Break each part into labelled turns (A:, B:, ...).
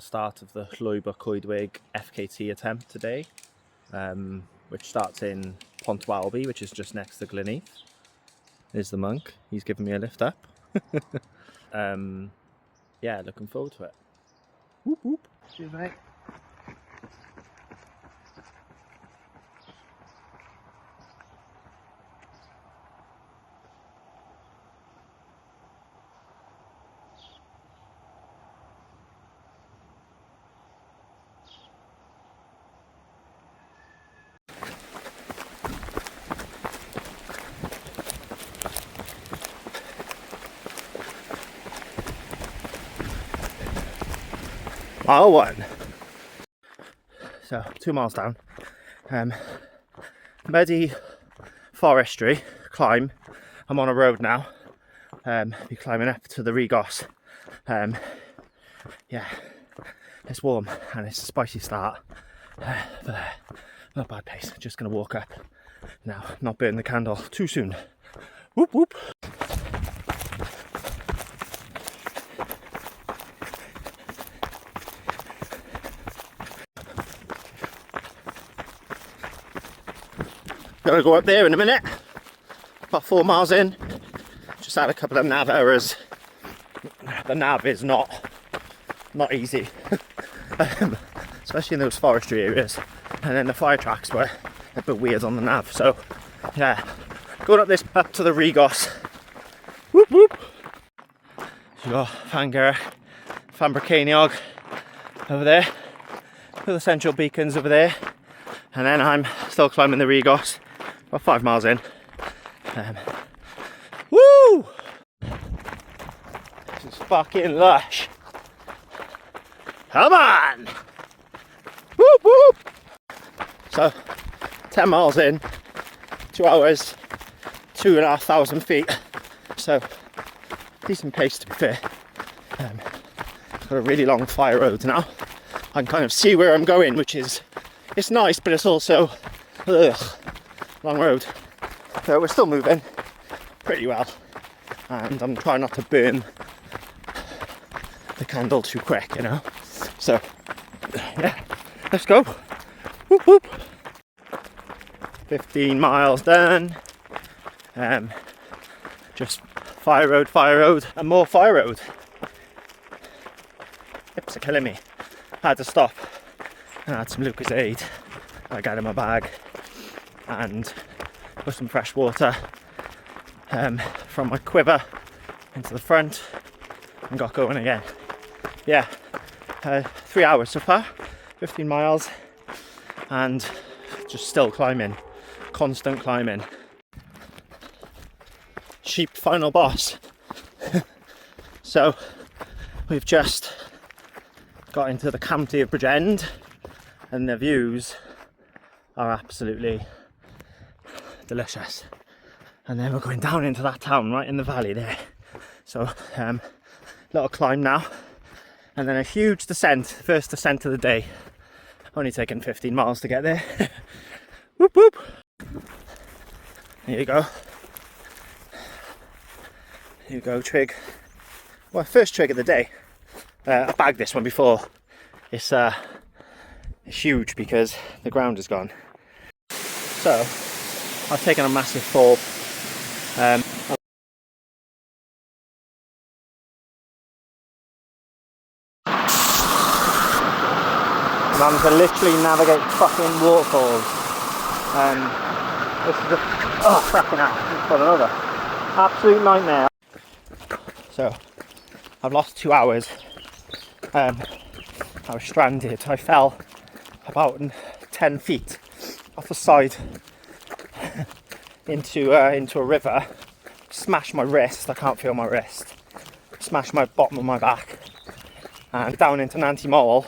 A: the start of the Llwybr Coedwig FKT attempt today, which starts in Pont Walby, which is just next to Gleneath. There's the monk, he's giving me a lift up. Yeah, looking forward to it. Whoop whoop. Cheers, mate. Mile 1. So 2 miles down. Muddy forestry climb. I'm on a road now. Be climbing up to the Regos. Yeah, it's warm and it's a spicy start. But not bad pace. Just gonna walk up now, not burn the candle too soon. Whoop whoop. Gonna go up there in a minute. About 4 miles in. Just had a couple of nav errors. The nav is not easy, especially in those forestry areas. And then the fire tracks were a bit weird on the nav. So yeah, going up to the Regos. Whoop whoop. You got Fangr, Fambracaniog over there. With the central beacons over there. And then I'm still climbing the Regos. About 5 miles in. Woo! This is fucking lush. Come on! Whoop whoop! So, 10 miles in, 2 hours, 2,500 feet. So, decent pace to be fair. Got a really long fire road now. I can kind of see where I'm going, which is, it's nice, but it's also, long road. So we're still moving pretty well. And I'm trying not to burn the candle too quick, you know. So, yeah, let's go. Whoop whoop. 15 miles done. Just fire road, and more fire road. Hips are killing me. Had to stop and had some Lucozade. I got in my bag and put some fresh water from my quiver into the front and got going again. Yeah, 3 hours so far, 15 miles, and just still climbing, constant climbing. Sheep final boss. So we've just got into the county of Bridgend and the views are absolutely delicious. And then we're going down into that town right in the valley there. So little climb now and then a huge descent, first descent of the day. Only taking 15 miles to get there. Whoop whoop. Here you go. Here you go, trig. Well, first trig of the day. I bagged this one before. It's huge because the ground is gone. So I've taken a massive fall. I'm having to literally navigate fucking waterfalls. This is cracking out. Got another absolute nightmare. So I've lost 2 hours. I was stranded. I fell about 10 feet off the side into a river. Smashed my wrist. I can't feel my wrist. Smashed my bottom of my back and down into Nanty Mole.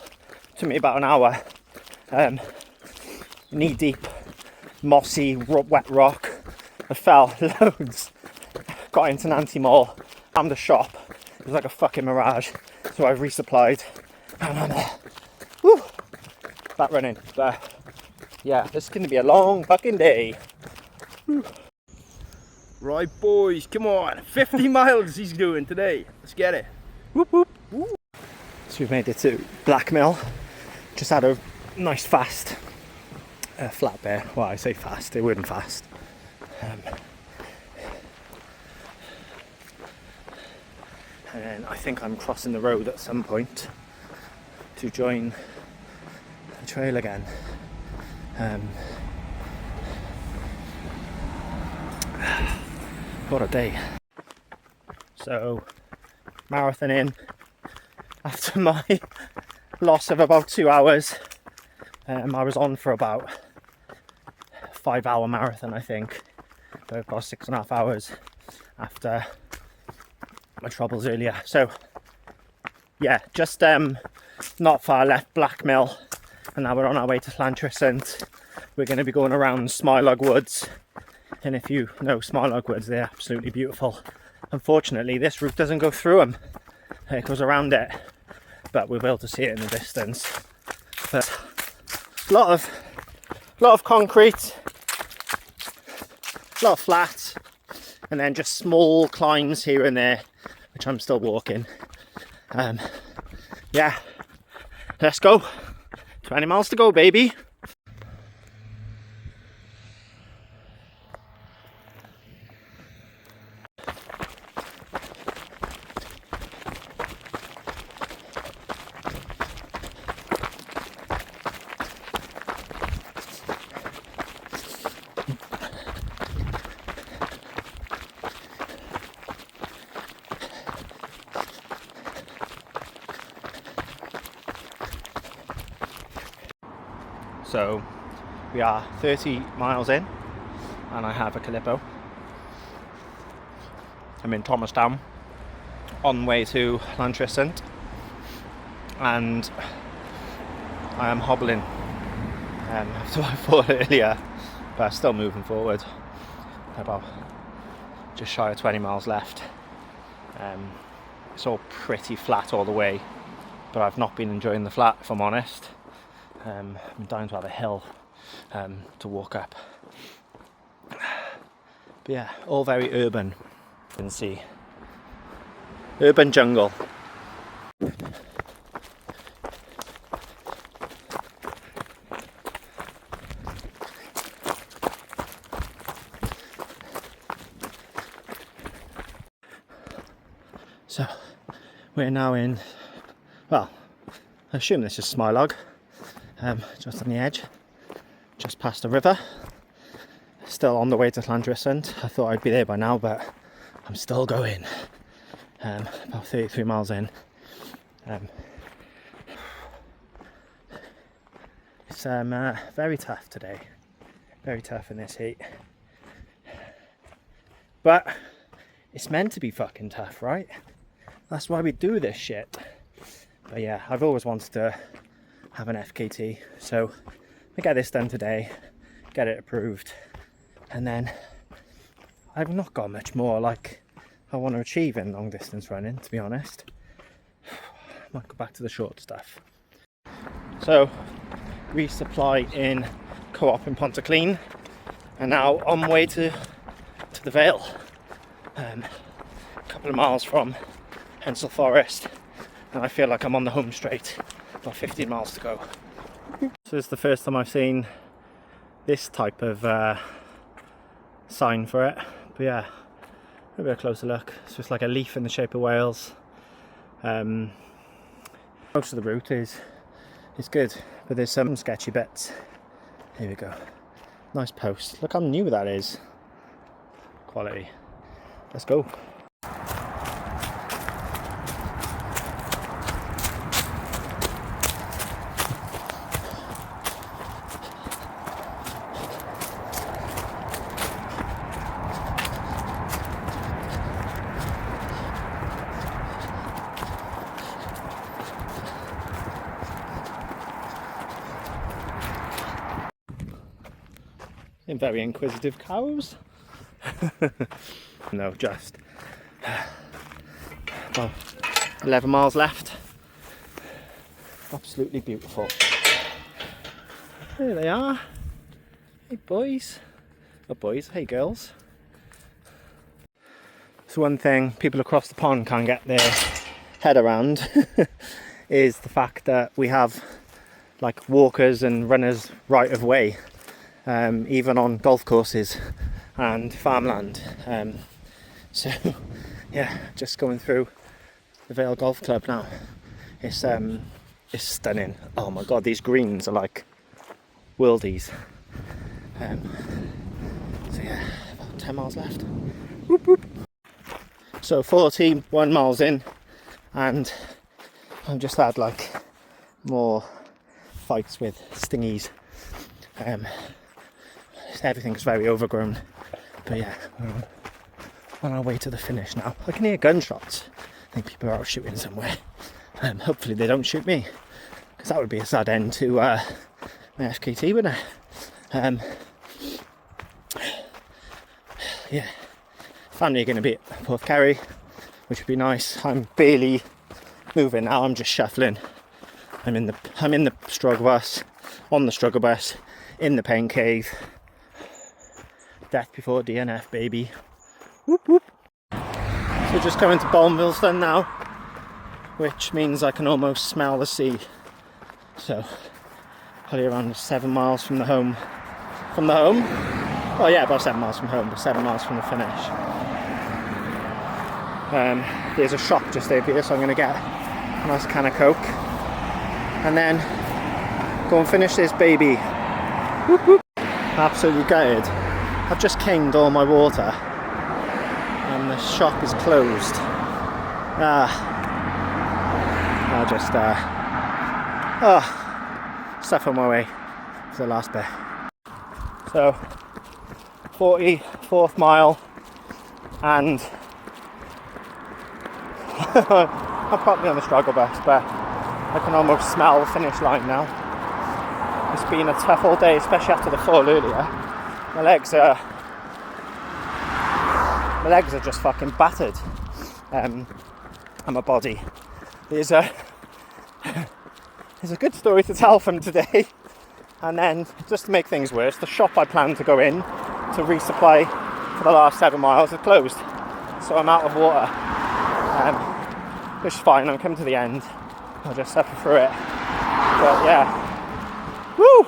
A: Took me about an hour. Knee deep, mossy, wet rock. I fell loads. Got into Nanty Mole. I'm the shop. It was like a fucking mirage. So I've resupplied. And I'm back running. But yeah, this is going to be a long fucking day. Whew.
B: Right, boys, come on. 50 miles he's doing today. Let's get it.
A: Whoop whoop. Woo. So we've made it to Blackmill. Just had a nice fast flat bear. Well, I say fast, it wasn't fast. And then I think I'm crossing the road at some point to join the trail again. What a day. So, marathon in after my loss of about 2 hours. I was on for about 5 hour marathon, I think. So I've got 6.5 hours after my troubles earlier. So yeah, just not far left Blackmill, and now we're on our way to Llantrisant. We're going to be going around Smilog Woods, and if you know Smilog Woods, they're absolutely beautiful. Unfortunately, this route doesn't go through them. It goes around it, but we'll be able to see it in the distance. But a lot of concrete, a lot of flat, and then just small climbs here and there, which I'm still walking. Yeah, let's go. 20 miles to go, baby. So we are 30 miles in and I have a Calippo. I'm in Thomastown on the way to Llantrisant, and I am hobbling after I thought earlier, but still moving forward. About just shy of 20 miles left. It's all pretty flat all the way, but I've not been enjoying the flat, if I'm honest. I'm down to have a hill to walk up. But yeah, all very urban. You can see urban jungle. So we're now in, well, I assume this is Smilog. Just on the edge, just past the river. Still on the way to Llantrisant. I thought I'd be there by now, but I'm still going. About 33 miles in. It's very tough today. Very tough in this heat. But it's meant to be fucking tough, right? That's why we do this shit. But yeah, I've always wanted to have an FKT, so I get this done today, get it approved, and then I've not got much more like I want to achieve in long distance running, to be honest. Might go back to the short stuff. So resupply in Co-op in Pontyclun, and now on my way to the Vale, a couple of miles from Hensel Forest, and I feel like I'm on the home straight. About 15 miles to go. So this is the first time I've seen this type of sign for it. But yeah, maybe a closer look. It's just like a leaf in the shape of Wales. Most of the route is good, but there's some sketchy bits. Here we go. Nice post. Look how new that is. Quality. Let's go. Very inquisitive cows. No, just well, 11 miles left. Absolutely beautiful. There they are. Hey boys. Oh boys, hey girls. It's one thing people across the pond can't get their head around is the fact that we have like walkers and runners right of way, even on golf courses and farmland. So yeah, just going through the Vale Golf Club now. It's stunning. Oh my god, these greens are like worldies. So yeah, about 10 miles left. Whoop, whoop. So 41 miles in, and I've just had like more fights with stingies. Everything's very overgrown, but yeah, we're on our way to the finish now. I can hear gunshots. I think people are out shooting somewhere. Hopefully they don't shoot me, because that would be a sad end to my FKT winner. Yeah, family are going to be at Porthkerry, which would be nice. I'm barely moving now. I'm just shuffling. I'm in the struggle bus, on the struggle bus, in the pain cave. Death before DNF, baby. Whoop whoop. So just coming to Bournville's now, which means I can almost smell the sea. So probably around 7 miles from the home. Oh yeah, about 7 miles from home, but 7 miles from the finish. There's a shop just over here, so I'm going to get a nice can of Coke and then go and finish this baby. Whoop, whoop. Absolutely gutted. I've just caned all my water and the shop is closed. I'll just suffer my way to the last bit. So 44th mile, and I'll put me on the struggle bus, but I can almost smell the finish line now. It's been a tough all day, especially after the fall earlier. My legs are just fucking battered, and my body. There's a good story to tell from today. And then, just to make things worse, the shop I planned to go in to resupply for the last 7 miles is closed. So I'm out of water. Which is fine, I'm coming to the end. I'll just suffer through it. But yeah. Woo!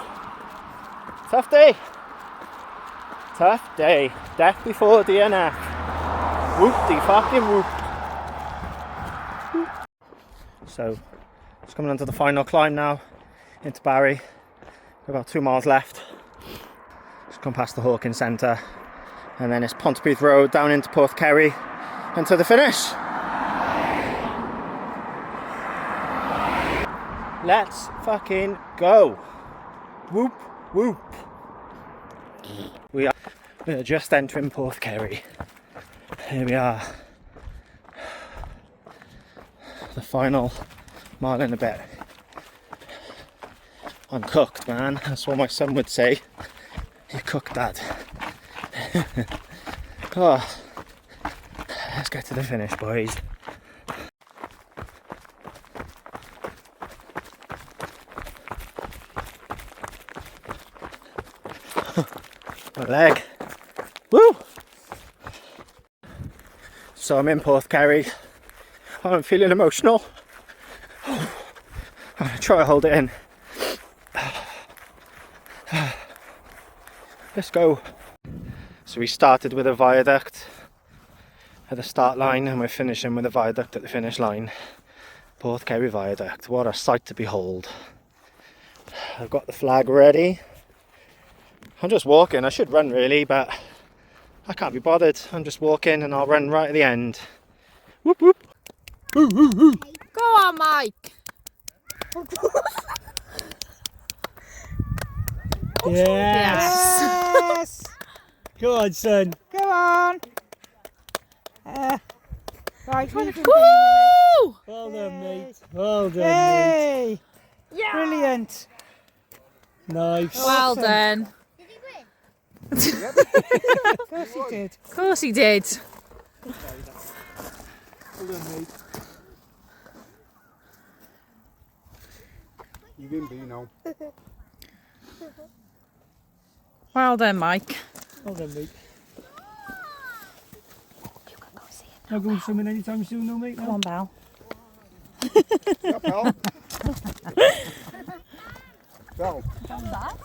A: Tough day. Tough day. Death before DNF. Whoop-de fucking whoop. So, just coming onto the final climb now into Barry. About 2 miles left. Just come past the Hawkins Centre, and then it's Pontypridd Road down into Porthkerry and to the finish. Let's fucking go. Whoop whoop. We are just entering Porthkerry. Here we are. The final mile and a bit. I'm cooked, man. That's what my son would say. You're cooked, Dad. Oh, let's get to the finish, boys. My leg. Woo! So I'm in Porthkerry. I'm feeling emotional. I'm gonna try to hold it in. Let's go. So we started with a viaduct at the start line and we're finishing with a viaduct at the finish line. Porthkerry Viaduct. What a sight to behold. I've got the flag ready. I'm just walking. I should run really, but I can't be bothered. I'm just walking and I'll run right at the end. Whoop whoop. Ooh, ooh, ooh.
C: Go on, Mike.
D: Yes. Go on, son.
C: Go on.
D: Right.
C: Woo!
D: Well done, mate. Well done, mate.
C: Hey.
D: Yeah. Brilliant. Nice.
C: Well done.
D: Did he win? Of course he did.
C: Of course he did.
D: Well done, mate. You can be now.
C: Well done, Mike.
D: Well done, mate. You can go see it. I'll go swimming anytime soon, though, mate.
C: Come on, Belle.
B: Ja, pal. Pal.
E: Kan dat?